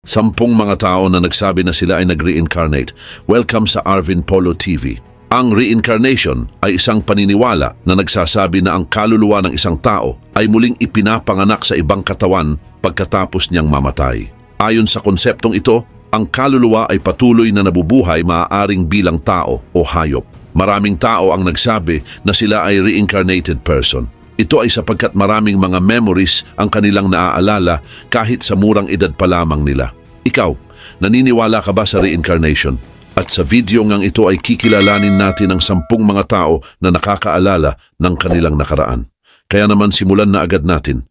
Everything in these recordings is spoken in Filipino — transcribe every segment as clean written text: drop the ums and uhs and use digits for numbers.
10 mga tao na nagsabi na sila ay nag-reincarnate. Welcome sa Arvin Polo TV. Ang reincarnation ay isang paniniwala na nagsasabi na ang kaluluwa ng isang tao ay muling ipinapanganak sa ibang katawan pagkatapos niyang mamatay. Ayon sa konseptong ito, ang kaluluwa ay patuloy na nabubuhay maaaring bilang tao o hayop. Maraming tao ang nagsabi na sila ay reincarnated person. Ito ay sapagkat maraming mga memories ang kanilang naaalala kahit sa murang edad pa lamang nila. Ikaw, naniniwala ka ba sa reincarnation? At sa video ngang ito ay kikilalanin natin ang 10 mga tao na nakakaalala ng kanilang nakaraan. Kaya naman simulan na agad natin.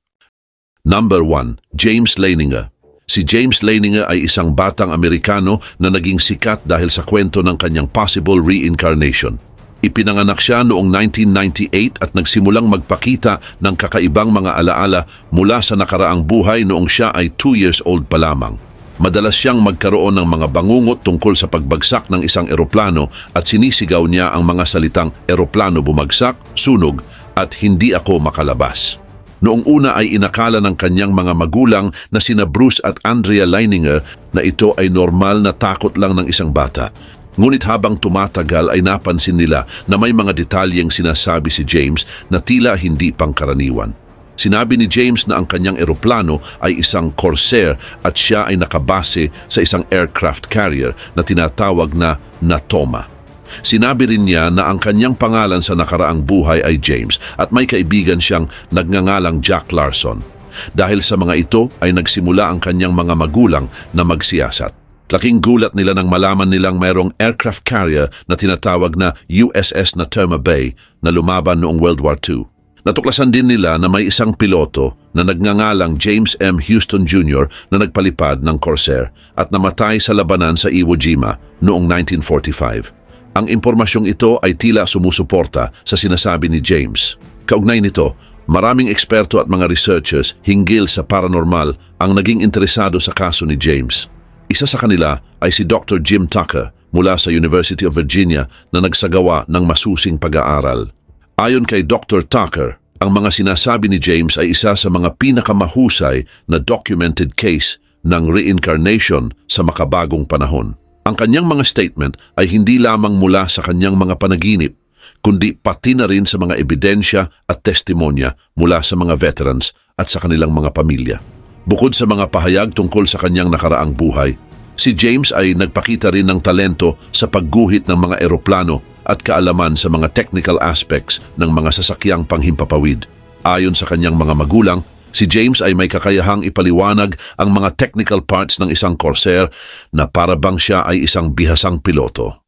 Number 1, James Leininger. Si James Leininger ay isang batang Amerikano na naging sikat dahil sa kwento ng kanyang possible reincarnation. Ipinanganak siya noong 1998 at nagsimulang magpakita ng kakaibang mga alaala mula sa nakaraang buhay noong siya ay 2 years old pa lamang. Madalas siyang magkaroon ng mga bangungot tungkol sa pagbagsak ng isang eroplano at sinisigaw niya ang mga salitang eroplano bumagsak, sunog at hindi ako makalabas. Noong una ay inakala ng kanyang mga magulang na sina Bruce at Andrea Leininger na ito ay normal na takot lang ng isang bata. Ngunit habang tumatagal ay napansin nila na may mga detalyeng sinasabi si James na tila hindi pangkaraniwan. Sinabi ni James na ang kanyang eroplano ay isang Corsair at siya ay nakabase sa isang aircraft carrier na tinatawag na Natoma. Sinabi rin niya na ang kanyang pangalan sa nakaraang buhay ay James at may kaibigan siyang nagngangalang Jack Larson. Dahil sa mga ito ay nagsimula ang kanyang mga magulang na magsiyasat. Laking gulat nila nang malaman nilang mayroong aircraft carrier na tinatawag na USS Natoma Bay na lumaban noong World War II. Natuklasan din nila na may isang piloto na nagngangalang James M. Houston Jr. na nagpalipad ng Corsair at namatay sa labanan sa Iwo Jima noong 1945. Ang impormasyong ito ay tila sumusuporta sa sinasabi ni James. Kaugnay nito, maraming eksperto at mga researchers hinggil sa paranormal ang naging interesado sa kaso ni James. Isa sa kanila ay si Dr. Jim Tucker mula sa University of Virginia na nagsagawa ng masusing pag-aaral. Ayon kay Dr. Tucker, ang mga sinasabi ni James ay isa sa mga pinakamahusay na documented case ng reincarnation sa makabagong panahon. Ang kanyang mga statement ay hindi lamang mula sa kanyang mga panaginip, kundi pati na rin sa mga ebidensya at testimonya mula sa mga veterans at sa kanilang mga pamilya. Bukod sa mga pahayag tungkol sa kanyang nakaraang buhay, si James ay nagpakita rin ng talento sa pagguhit ng mga eroplano at kaalaman sa mga technical aspects ng mga sasakyang panghimpapawid. Ayon sa kanyang mga magulang, si James ay may kakayahang ipaliwanag ang mga technical parts ng isang Corsair na para bang siya ay isang bihasang piloto.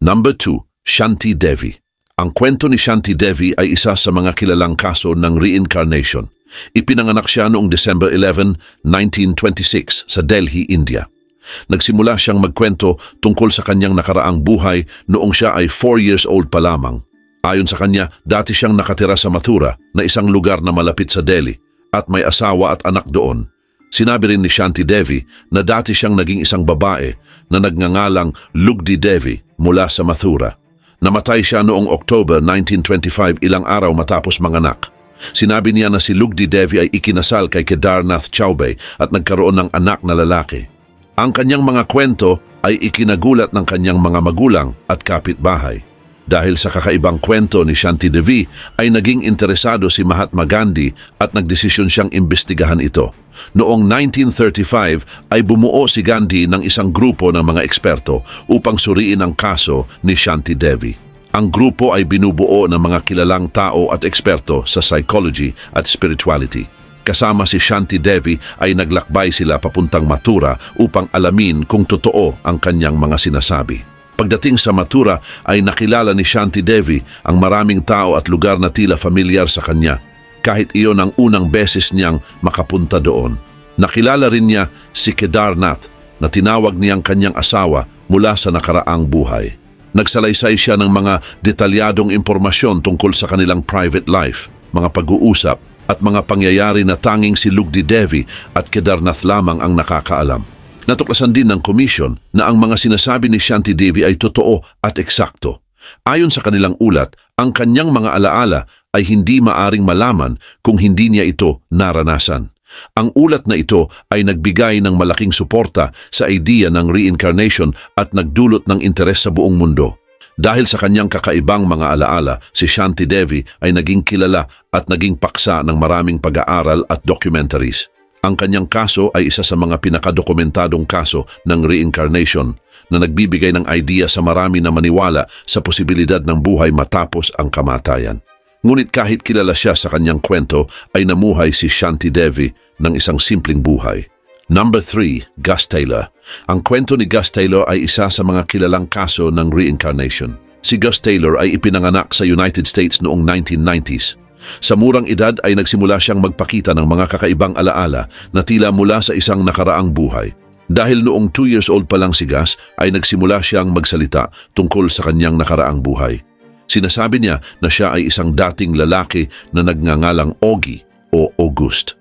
Number 2, Shanti Devi. Ang kwento ni Shanti Devi ay isa sa mga kilalang kaso ng reincarnation. Ipinanganak siya noong December 11, 1926 sa Delhi, India. Nagsimula siyang magkwento tungkol sa kanyang nakaraang buhay noong siya ay 4 years old pa lamang. Ayon sa kanya, dati siyang nakatira sa Mathura na isang lugar na malapit sa Delhi at may asawa at anak doon. Sinabi rin ni Shanti Devi na dati siyang naging isang babae na nagngangalang Lugdi Devi mula sa Mathura. Namatay siya noong October 1925 ilang araw matapos manganak. Sinabi niya na si Lugdi Devi ay ikinasal kay Kedarnath Chaubey at nagkaroon ng anak na lalaki. Ang kanyang mga kwento ay ikinagulat ng kanyang mga magulang at kapitbahay. Dahil sa kakaibang kwento ni Shanti Devi ay naging interesado si Mahatma Gandhi at nagdesisyon siyang imbestigahan ito. Noong 1935 ay bumuo si Gandhi ng isang grupo ng mga eksperto upang suriin ang kaso ni Shanti Devi. Ang grupo ay binubuo ng mga kilalang tao at eksperto sa psychology at spirituality. Kasama si Shanti Devi ay naglakbay sila papuntang Mathura upang alamin kung totoo ang kanyang mga sinasabi. Pagdating sa Mathura ay nakilala ni Shanti Devi ang maraming tao at lugar na tila familiar sa kanya, kahit iyon ang unang beses niyang makapunta doon. Nakilala rin niya si Kedarnath na tinawag niyang kanyang asawa mula sa nakaraang buhay. Nagsalaysay siya ng mga detalyadong impormasyon tungkol sa kanilang private life, mga pag-uusap at mga pangyayari na tanging si Lugdi Devi at Kedarnath lamang ang nakakaalam. Natuklasan din ng komisyon na ang mga sinasabi ni Shanti Devi ay totoo at eksakto. Ayon sa kanilang ulat, ang kanyang mga alaala ay hindi maaring malaman kung hindi niya ito naranasan. Ang ulat na ito ay nagbigay ng malaking suporta sa idea ng reincarnation at nagdulot ng interes sa buong mundo. Dahil sa kanyang kakaibang mga alaala, si Shanti Devi ay naging kilala at naging paksa ng maraming pag-aaral at documentaries. Ang kanyang kaso ay isa sa mga pinakadokumentadong kaso ng reincarnation na nagbibigay ng idea sa marami na maniwala sa posibilidad ng buhay matapos ang kamatayan. Ngunit kahit kilala siya sa kanyang kwento, ay namuhay si Shanti Devi ng isang simpleng buhay. Number 3, Gus Taylor. Ang kwento ni Gus Taylor ay isa sa mga kilalang kaso ng reincarnation. Si Gus Taylor ay ipinanganak sa United States noong 1990s. Sa murang edad ay nagsimula siyang magpakita ng mga kakaibang alaala na tila mula sa isang nakaraang buhay. Dahil noong 2 years old pa lang si Gus ay nagsimula siyang magsalita tungkol sa kanyang nakaraang buhay. Sinasabi niya na siya ay isang dating lalaki na nagngangalang Augie o August.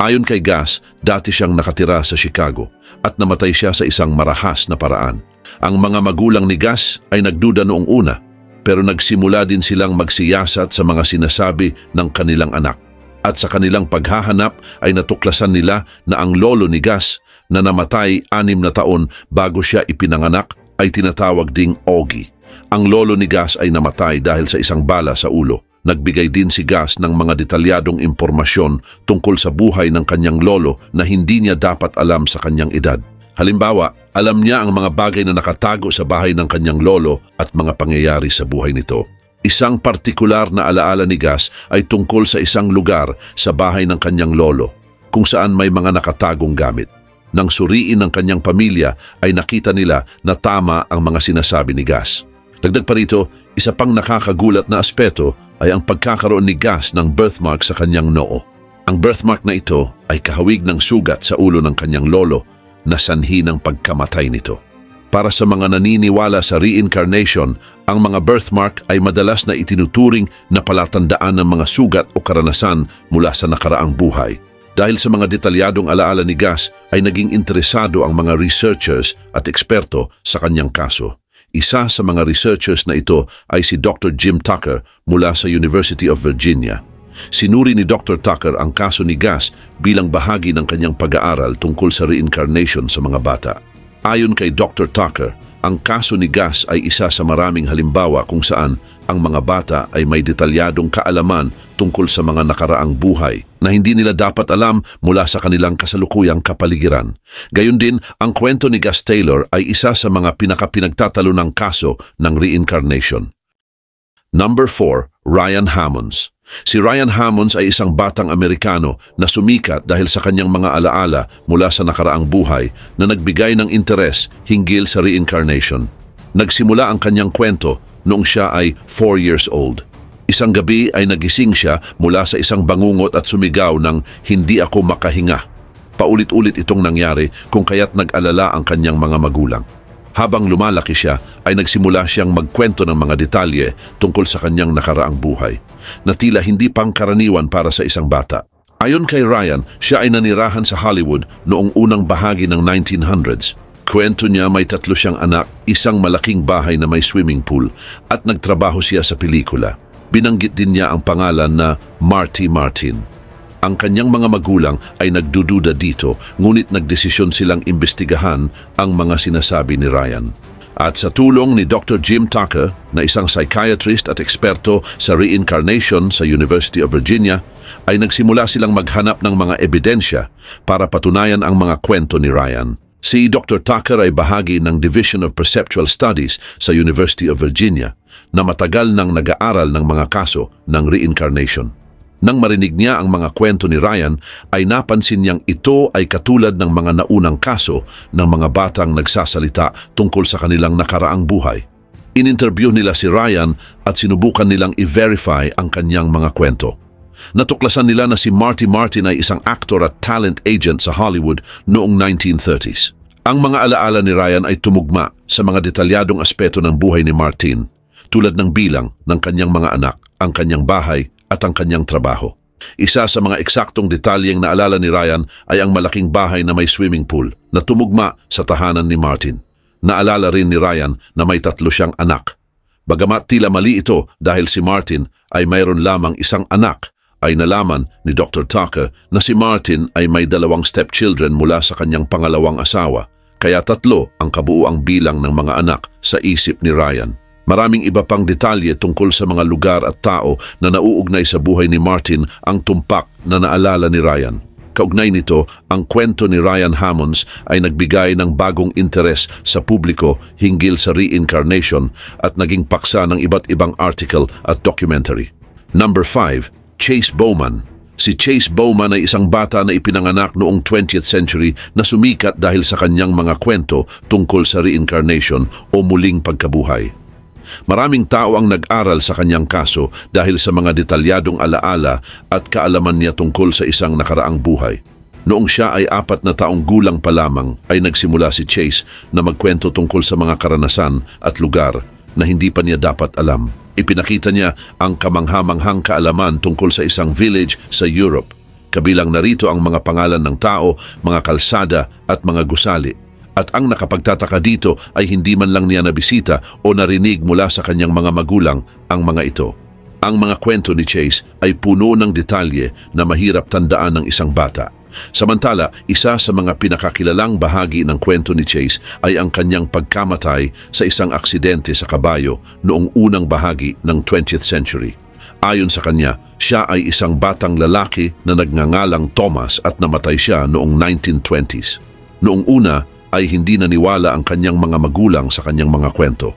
Ayon kay Gus, dati siyang nakatira sa Chicago at namatay siya sa isang marahas na paraan. Ang mga magulang ni Gus ay nagduda noong una, pero nagsimula din silang magsiyasat sa mga sinasabi ng kanilang anak. At sa kanilang paghahanap ay natuklasan nila na ang lolo ni Gus na namatay 6 na taon bago siya ipinanganak ay tinatawag ding Augie. Ang lolo ni Gus ay namatay dahil sa isang bala sa ulo. Nagbigay din si Gus ng mga detalyadong impormasyon tungkol sa buhay ng kanyang lolo na hindi niya dapat alam sa kanyang edad. Halimbawa, alam niya ang mga bagay na nakatago sa bahay ng kanyang lolo at mga pangyayari sa buhay nito. Isang partikular na alaala ni Gus ay tungkol sa isang lugar sa bahay ng kanyang lolo kung saan may mga nakatagong gamit. Nang suriin ng kanyang pamilya ay nakita nila na tama ang mga sinasabi ni Gus. Dagdag pa rito, isa pang nakakagulat na aspeto ay ang pagkakaroon ni Gus ng birthmark sa kanyang noo. Ang birthmark na ito ay kahawig ng sugat sa ulo ng kanyang lolo na sanhi ng pagkamatay nito. Para sa mga naniniwala sa reincarnation, ang mga birthmark ay madalas na itinuturing na palatandaan ng mga sugat o karanasan mula sa nakaraang buhay. Dahil sa mga detalyadong alaala ni Gus ay naging interesado ang mga researchers at eksperto sa kanyang kaso. Isa sa mga researchers na ito ay si Dr. Jim Tucker mula sa University of Virginia. Sinuri ni Dr. Tucker ang kaso ni Gus bilang bahagi ng kanyang pag-aaral tungkol sa reincarnation sa mga bata. Ayon kay Dr. Tucker, ang kaso ni Gus ay isa sa maraming halimbawa kung saan ang mga bata ay may detalyadong kaalaman tungkol sa mga nakaraang buhay na hindi nila dapat alam mula sa kanilang kasalukuyang kapaligiran. Gayon din, ang kwento ni Gus Taylor ay isa sa mga pinagtatalunang kaso ng reincarnation. Number 4, Ryan Hammonds. Si Ryan Hammonds ay isang batang Amerikano na sumikat dahil sa kanyang mga alaala mula sa nakaraang buhay na nagbigay ng interes hinggil sa reincarnation. Nagsimula ang kanyang kwento noong siya ay 4 years old. Isang gabi ay nagising siya mula sa isang bangungot at sumigaw ng "Hindi ako makahinga." Paulit-ulit itong nangyari kung kaya't nag-alala ang kanyang mga magulang. Habang lumalaki siya, ay nagsimula siyang magkwento ng mga detalye tungkol sa kanyang nakaraang buhay, na tila hindi pangkaraniwan para sa isang bata. Ayon kay Ryan, siya ay nanirahan sa Hollywood noong unang bahagi ng 1900s. Kwento niya may 3 siyang anak, isang malaking bahay na may swimming pool, at nagtrabaho siya sa pelikula. Binanggit din niya ang pangalan na Marty Martin. Ang kanyang mga magulang ay nagdududa dito, ngunit nagdesisyon silang imbestigahan ang mga sinasabi ni Ryan. At sa tulong ni Dr. Jim Tucker, na isang psychiatrist at eksperto sa reincarnation sa University of Virginia, ay nagsimula silang maghanap ng mga ebidensya para patunayan ang mga kwento ni Ryan. Si Dr. Tucker ay bahagi ng Division of Perceptual Studies sa University of Virginia na matagal nang nag-aaral ng mga kaso ng reincarnation. Nang marinig niya ang mga kwento ni Ryan, ay napansin niyang ito ay katulad ng mga naunang kaso ng mga batang nagsasalita tungkol sa kanilang nakaraang buhay. In-interview nila si Ryan at sinubukan nilang i-verify ang kanyang mga kwento. Natuklasan nila na si Marty Martin ay isang actor at talent agent sa Hollywood noong 1930s. Ang mga alaala ni Ryan ay tumugma sa mga detalyadong aspeto ng buhay ni Martin, tulad ng bilang ng kanyang mga anak, ang kanyang bahay, at ang kanyang trabaho. Isa sa mga eksaktong detalyeng naalala ni Ryan ay ang malaking bahay na may swimming pool na tumugma sa tahanan ni Martin. Naalala rin ni Ryan na may 3 siyang anak. Bagamat tila mali ito dahil si Martin ay mayroon lamang isang anak ay nalaman ni Dr. Tucker na si Martin ay may 2 stepchildren mula sa kanyang pangalawang asawa, kaya 3 ang kabuuang bilang ng mga anak sa isip ni Ryan. Maraming iba pang detalye tungkol sa mga lugar at tao na nauugnay sa buhay ni Martin ang tumpak na naalala ni Ryan. Kaugnay nito, ang kwento ni Ryan Hammonds ay nagbigay ng bagong interes sa publiko hinggil sa reincarnation at naging paksa ng iba't ibang article at documentary. Number 5, Chase Bowman. Si Chase Bowman ay isang bata na ipinanganak noong 20th century na sumikat dahil sa kanyang mga kwento tungkol sa reincarnation o muling pagkabuhay. Maraming tao ang nag-aral sa kanyang kaso dahil sa mga detalyadong alaala at kaalaman niya tungkol sa isang nakaraang buhay. Noong siya ay 4 na taong gulang pa lamang ay nagsimula si Chase na magkwento tungkol sa mga karanasan at lugar na hindi pa niya dapat alam. Ipinakita niya ang kamanghamanghang kaalaman tungkol sa isang village sa Europe. Kabilang narito ang mga pangalan ng tao, mga kalsada at mga gusali. At ang nakapagtataka dito ay hindi man lang niya nabisita o narinig mula sa kanyang mga magulang ang mga ito. Ang mga kwento ni Chase ay puno ng detalye na mahirap tandaan ng isang bata. Samantala, isa sa mga pinakakilalang bahagi ng kwento ni Chase ay ang kanyang pagkamatay sa isang aksidente sa kabayo noong unang bahagi ng 20th century. Ayon sa kanya, siya ay isang batang lalaki na nagngangalang Thomas at namatay siya noong 1920s. Noong una, ay hindi naniwala ang kanyang mga magulang sa kanyang mga kwento.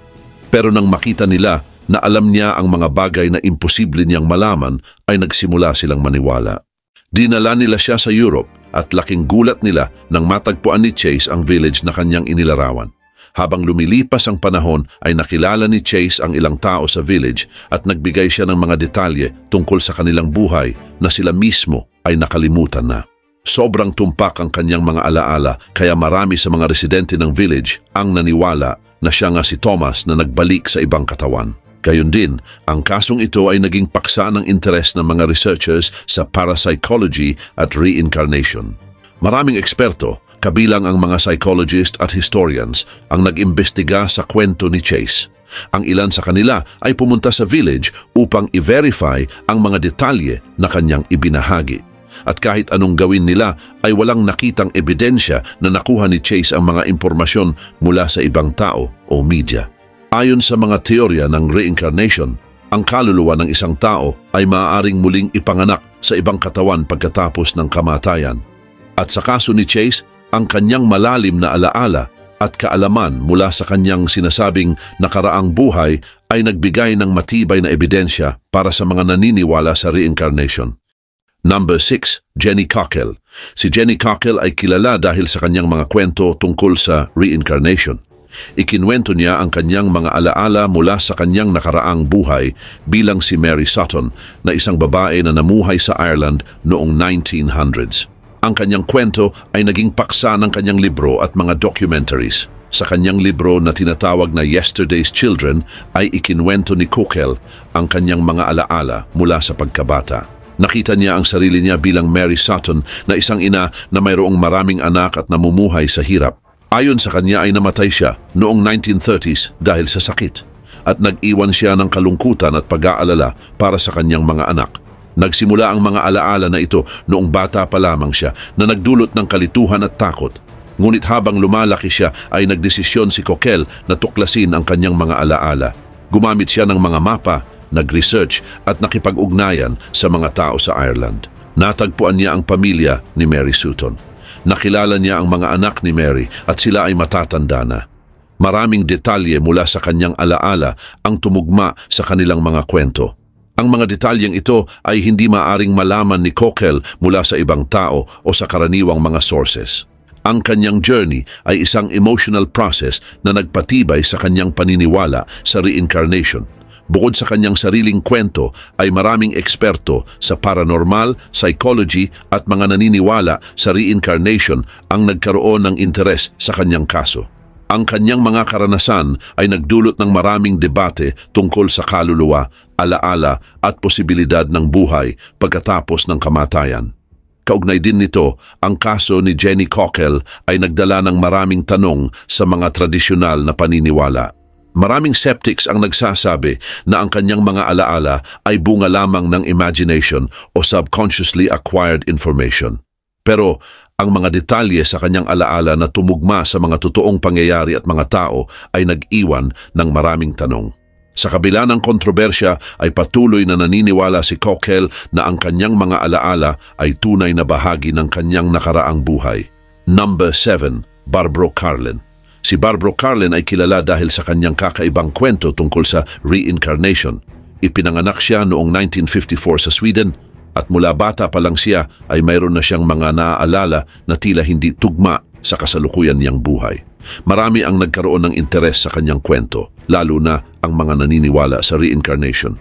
Pero nang makita nila na alam niya ang mga bagay na imposible niyang malaman, ay nagsimula silang maniwala. Dinala nila siya sa Europe at laking gulat nila nang matagpuan ni Chase ang village na kanyang inilarawan. Habang lumilipas ang panahon ay nakilala ni Chase ang ilang tao sa village at nagbigay siya ng mga detalye tungkol sa kanilang buhay na sila mismo ay nakalimutan na. Sobrang tumpak ang kanyang mga alaala kaya marami sa mga residente ng village ang naniwala na siya nga si Thomas na nagbalik sa ibang katawan. Gayon din, ang kasong ito ay naging paksa ng interes ng mga researchers sa parapsychology at reincarnation. Maraming eksperto, kabilang ang mga psychologist at historians, ang nag-imbestiga sa kwento ni Chase. Ang ilan sa kanila ay pumunta sa village upang i-verify ang mga detalye na kanyang ibinahagi. At kahit anong gawin nila ay walang nakitang ebidensya na nakuha ni Chase ang mga impormasyon mula sa ibang tao o media. Ayon sa mga teorya ng reincarnation, ang kaluluwa ng isang tao ay maaaring muling ipanganak sa ibang katawan pagkatapos ng kamatayan. At sa kaso ni Chase, ang kanyang malalim na alaala at kaalaman mula sa kanyang sinasabing nakaraang buhay ay nagbigay ng matibay na ebidensya para sa mga naniniwala sa reincarnation. Number 6, Jenny Cockell. Si Jenny Cockell ay kilala dahil sa kanyang mga kwento tungkol sa reincarnation. Ikinwento niya ang kanyang mga alaala mula sa kanyang nakaraang buhay bilang si Mary Sutton na isang babae na namuhay sa Ireland noong 1900s. Ang kanyang kwento ay naging paksa ng kanyang libro at mga documentaries. Sa kanyang libro na tinatawag na Yesterday's Children ay ikinwento ni Cockell ang kanyang mga alaala mula sa pagkabata. Nakita niya ang sarili niya bilang Mary Sutton na isang ina na mayroong maraming anak at namumuhay sa hirap. Ayon sa kanya ay namatay siya noong 1930s dahil sa sakit at nag-iwan siya ng kalungkutan at pag-aalala para sa kanyang mga anak. Nagsimula ang mga alaala na ito noong bata pa lamang siya na nagdulot ng kalituhan at takot. Ngunit habang lumalaki siya ay nagdesisyon si Cockell na tuklasin ang kanyang mga alaala. Gumamit siya ng mga mapa, nag-research at nakipag-ugnayan sa mga tao sa Ireland. Natagpuan niya ang pamilya ni Mary Sutton. Nakilala niya ang mga anak ni Mary at sila ay matatanda na. Maraming detalye mula sa kanyang alaala ang tumugma sa kanilang mga kwento. Ang mga detalyeng ito ay hindi maaring malaman ni Cockell mula sa ibang tao o sa karaniwang mga sources. Ang kanyang journey ay isang emotional process na nagpatibay sa kanyang paniniwala sa reincarnation. Bukod sa kanyang sariling kwento ay maraming eksperto sa paranormal, psychology at mga naniniwala sa reincarnation ang nagkaroon ng interes sa kanyang kaso. Ang kanyang mga karanasan ay nagdulot ng maraming debate tungkol sa kaluluwa, alaala at posibilidad ng buhay pagkatapos ng kamatayan. Kaugnay din nito, ang kaso ni Jenny Cockell ay nagdala ng maraming tanong sa mga tradisyonal na paniniwala. Maraming skeptics ang nagsasabi na ang kanyang mga alaala ay bunga lamang ng imagination o subconsciously acquired information. Pero ang mga detalye sa kanyang alaala na tumugma sa mga totoong pangyayari at mga tao ay nag-iwan ng maraming tanong. Sa kabila ng kontrobersya ay patuloy na naniniwala si Cockell na ang kanyang mga alaala ay tunay na bahagi ng kanyang nakaraang buhay. Number 7. Barbro Carlin. Si Barbro Carlin ay kilala dahil sa kanyang kakaibang kwento tungkol sa reincarnation. Ipinanganak siya noong 1954 sa Sweden at mula bata pa lang siya ay mayroon na siyang mga naaalala na tila hindi tugma sa kasalukuyan niyang buhay. Marami ang nagkaroon ng interes sa kanyang kwento, lalo na ang mga naniniwala sa reincarnation.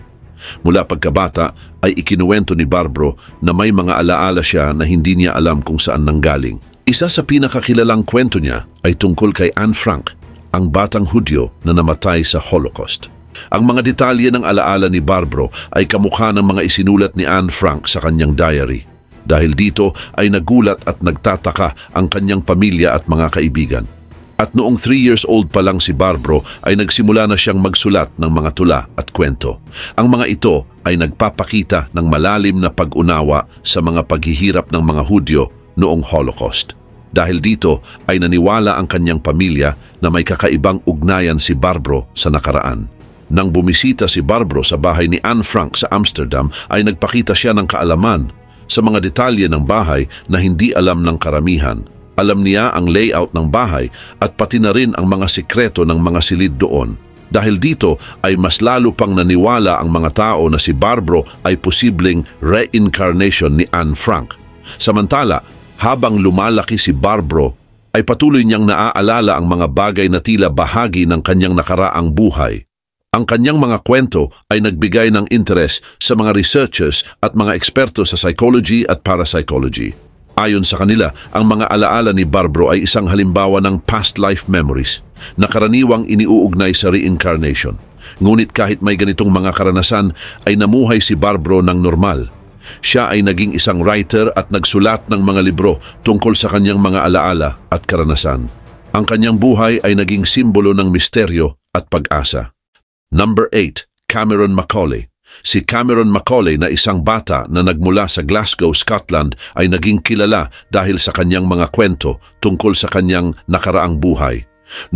Mula pagkabata ay ikinuwento ni Barbro na may mga alaala siya na hindi niya alam kung saan nanggaling. Isa sa pinakakilalang kwento niya ay tungkol kay Anne Frank, ang batang Hudyo na namatay sa Holocaust. Ang mga detalye ng alaala ni Barbro ay kamukha ng mga isinulat ni Anne Frank sa kanyang diary. Dahil dito ay nagulat at nagtataka ang kanyang pamilya at mga kaibigan. At noong 3 years old pa lang si Barbro ay nagsimula na siyang magsulat ng mga tula at kwento. Ang mga ito ay nagpapakita ng malalim na pag-unawa sa mga paghihirap ng mga Hudyo noong Holocaust. Dahil dito ay naniwala ang kanyang pamilya na may kakaibang ugnayan si Barbro sa nakaraan. Nang bumisita si Barbro sa bahay ni Anne Frank sa Amsterdam ay nagpakita siya ng kaalaman sa mga detalye ng bahay na hindi alam ng karamihan. Alam niya ang layout ng bahay at pati na rin ang mga sikreto ng mga silid doon. Dahil dito ay mas lalo pang naniwala ang mga tao na si Barbro ay posibleng reincarnation ni Anne Frank. Samantala, habang lumalaki si Barbro, ay patuloy niyang naaalala ang mga bagay na tila bahagi ng kanyang nakaraang buhay. Ang kanyang mga kwento ay nagbigay ng interes sa mga researchers at mga eksperto sa psychology at parapsychology. Ayon sa kanila, ang mga alaala ni Barbro ay isang halimbawa ng past life memories na karaniwang iniuugnay sa reincarnation. Ngunit kahit may ganitong mga karanasan, ay namuhay si Barbro ng normal. Siya ay naging isang writer at nagsulat ng mga libro tungkol sa kanyang mga alaala at karanasan. Ang kanyang buhay ay naging simbolo ng misteryo at pag-asa. Number 8. Cameron Macaulay. Si Cameron Macaulay na isang bata na nagmula sa Glasgow, Scotland ay naging kilala dahil sa kanyang mga kwento tungkol sa kanyang nakaraang buhay.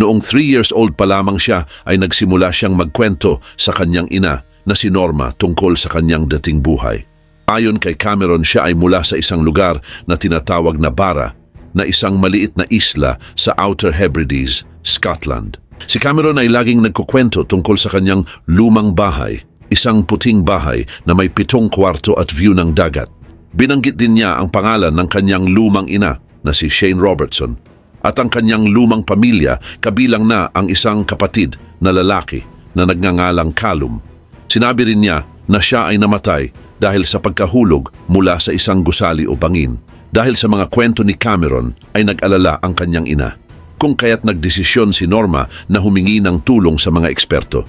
Noong 3 years old pa lamang siya ay nagsimula siyang magkwento sa kanyang ina na si Norma tungkol sa kanyang dating buhay. Ayon kay Cameron, siya ay mula sa isang lugar na tinatawag na Barra, na isang maliit na isla sa Outer Hebrides, Scotland. Si Cameron ay laging nagkukwento tungkol sa kanyang lumang bahay, isang puting bahay na may 7 kwarto at view ng dagat. Binanggit din niya ang pangalan ng kanyang lumang ina na si Shane Robertson at ang kanyang lumang pamilya, kabilang na ang isang kapatid na lalaki na nagngangalang Callum. Sinabi rin niya na siya ay namatay dahil sa pagkahulog mula sa isang gusali o bangin. Dahil sa mga kwento ni Cameron ay nag-alala ang kanyang ina, kung kaya't nagdesisyon si Norma na humingi ng tulong sa mga eksperto.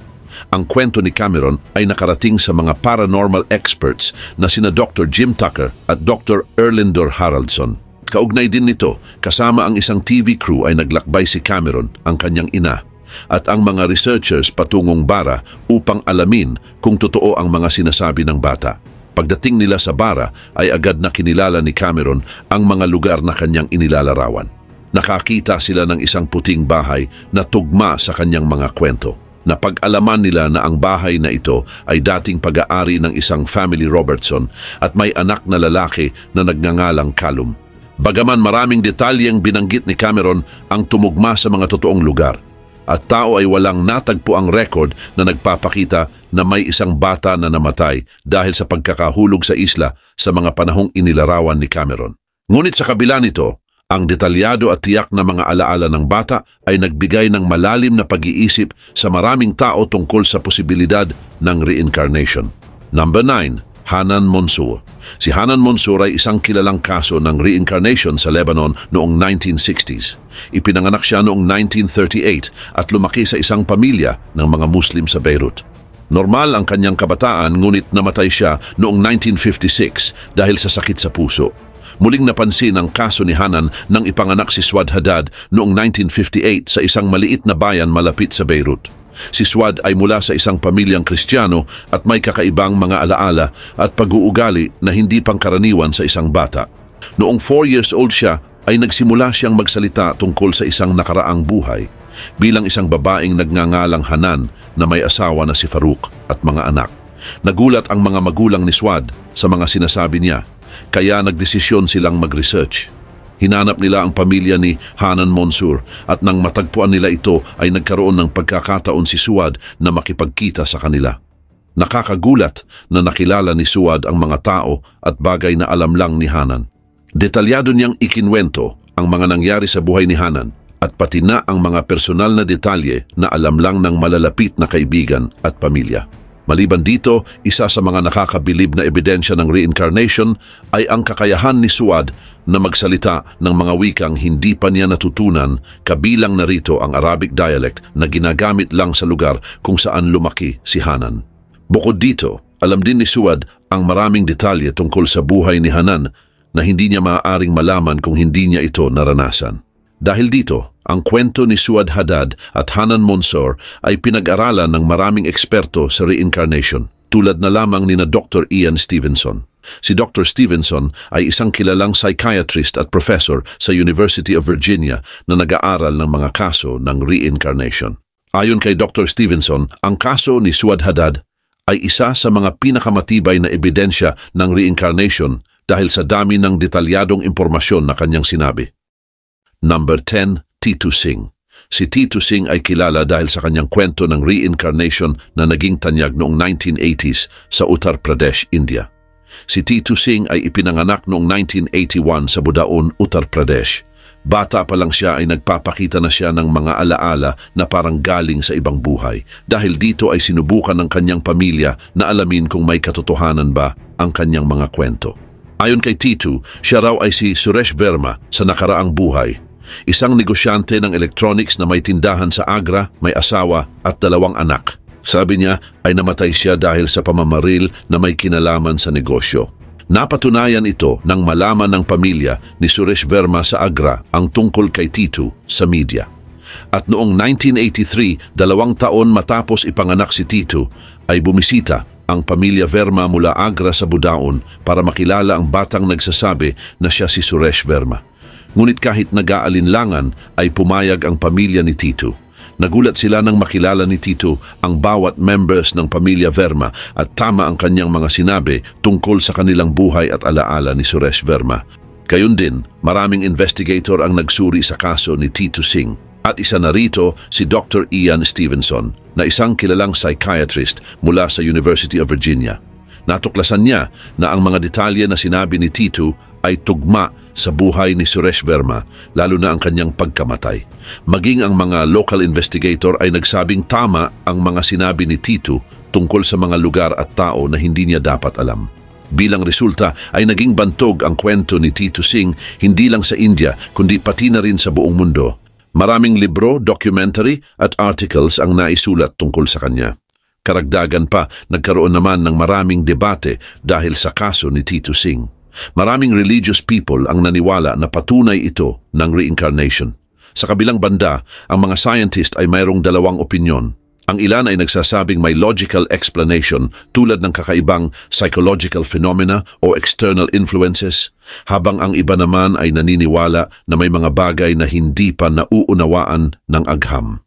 Ang kwento ni Cameron ay nakarating sa mga paranormal experts na sina Dr. Jim Tucker at Dr. Erlindor Haraldson. Kaugnay din nito, kasama ang isang TV crew ay naglakbay si Cameron, ang kanyang ina, at ang mga researchers patungong Barra upang alamin kung totoo ang mga sinasabi ng bata. Pagdating nila sa Barra ay agad na kinilala ni Cameron ang mga lugar na kanyang inilalarawan. Nakakita sila ng isang puting bahay na tugma sa kanyang mga kwento. Napag-alaman nila na ang bahay na ito ay dating pag-aari ng isang family Robertson at may anak na lalaki na nagngangalang Callum. Bagaman maraming detalyeng binanggit ni Cameron ang tumugma sa mga totoong lugar, at tao ay walang natagpo ang record na nagpapakita na may isang bata na namatay dahil sa pagkakahulog sa isla sa mga panahong inilarawan ni Cameron. Ngunit sa kabila nito, ang detalyado at tiyak na mga alaala ng bata ay nagbigay ng malalim na pag-iisip sa maraming tao tungkol sa posibilidad ng reincarnation. Number 9. Hanan Monsur. Si Hanan Monsur ay isang kilalang kaso ng reincarnation sa Lebanon noong 1960s. Ipinanganak siya noong 1938 at lumaki sa isang pamilya ng mga Muslim sa Beirut. Normal ang kanyang kabataan, ngunit namatay siya noong 1956 dahil sa sakit sa puso. Muling napansin ang kaso ni Hanan nang ipanganak si Suad Haddad noong 1958 sa isang maliit na bayan malapit sa Beirut. Si Suad ay mula sa isang pamilyang Kristiyano at may kakaibang mga alaala at pag-uugali na hindi pangkaraniwan sa isang bata. Noong 4 years old siya ay nagsimula siyang magsalita tungkol sa isang nakaraang buhay bilang isang babaeng nagngangalang Hanan na may asawa na si Farouk at mga anak. Nagulat ang mga magulang ni Suad sa mga sinasabi niya, kaya nagdesisyon silang mag-research. Hinanap nila ang pamilya ni Hanan Monsour at nang matagpuan nila ito ay nagkaroon ng pagkakataon si Suad na makipagkita sa kanila. Nakakagulat na nakilala ni Suad ang mga tao at bagay na alam lang ni Hanan. Detalyado niyang ikinwento ang mga nangyari sa buhay ni Hanan at pati na ang mga personal na detalye na alam lang ng malalapit na kaibigan at pamilya. Maliban dito, isa sa mga nakakabilib na ebidensya ng reincarnation ay ang kakayahan ni Suad na magsalita ng mga wikang hindi pa niya natutunan, kabilang narito ang Arabic dialect na ginagamit lang sa lugar kung saan lumaki si Hanan. Bukod dito, alam din ni Suad ang maraming detalye tungkol sa buhay ni Hanan na hindi niya maaaring malaman kung hindi niya ito naranasan. Dahil dito, ang kwento ni Suad Haddad at Hanan Monsour ay pinag-aralan ng maraming eksperto sa reincarnation, tulad na lamang ni na Dr. Ian Stevenson. Si Dr. Stevenson ay isang kilalang psychiatrist at professor sa University of Virginia na nag-aaral ng mga kaso ng reincarnation. Ayon kay Dr. Stevenson, ang kaso ni Suad Haddad ay isa sa mga pinakamatibay na ebidensya ng reincarnation dahil sa dami ng detalyadong impormasyon na kanyang sinabi. Number 10, Titu Singh. Si Titu Singh ay kilala dahil sa kanyang kwento ng reincarnation na naging tanyag noong 1980s sa Uttar Pradesh, India. Si Titu Singh ay ipinanganak noong 1981 sa Budaun, Uttar Pradesh. Bata pa lang siya ay nagpapakita na siya ng mga alaala na parang galing sa ibang buhay. Dahil dito ay sinubukan ng kanyang pamilya na alamin kung may katotohanan ba ang kanyang mga kwento. Ayon kay Titu, siya raw ay si Suresh Verma sa nakaraang buhay. Isang negosyante ng electronics na may tindahan sa Agra, may asawa at 2 anak. Sabi niya ay namatay siya dahil sa pamamaril na may kinalaman sa negosyo. Napatunayan ito nang malaman ng pamilya ni Suresh Verma sa Agra ang tungkol kay Titu sa media. At noong 1983, 2 taon matapos ipanganak si Titu, ay bumisita ang pamilya Verma mula Agra sa Budaun para makilala ang batang nagsasabi na siya si Suresh Verma. Ngunit kahit nag-aalinlangan ay pumayag ang pamilya ni Titu. Nagulat sila nang makilala ni Titu ang bawat members ng pamilya Verma at tama ang kanyang mga sinabi tungkol sa kanilang buhay at alaala ni Suresh Verma. Gayun din, maraming investigator ang nagsuri sa kaso ni Titu Singh. At isa na rito si Dr. Ian Stevenson na isang kilalang psychiatrist mula sa University of Virginia. Natuklasan niya na ang mga detalye na sinabi ni Titu ay tugma sa buhay ni Suresh Verma, lalo na ang kanyang pagkamatay. Maging ang mga local investigator ay nagsabing tama ang mga sinabi ni Titu tungkol sa mga lugar at tao na hindi niya dapat alam. Bilang resulta ay naging bantog ang kwento ni Titu Singh hindi lang sa India kundi pati na rin sa buong mundo. Maraming libro, documentary at articles ang naisulat tungkol sa kanya. Karagdagan pa, nagkaroon naman ng maraming debate dahil sa kaso ni Titu Singh. Maraming religious people ang naniwala na patunay ito ng reincarnation. Sa kabilang banda, ang mga scientist ay mayroong 2 opinyon. Ang ilan ay nagsasabing may logical explanation tulad ng kakaibang psychological phenomena o external influences, habang ang iba naman ay naniniwala na may mga bagay na hindi pa nauunawaan ng agham.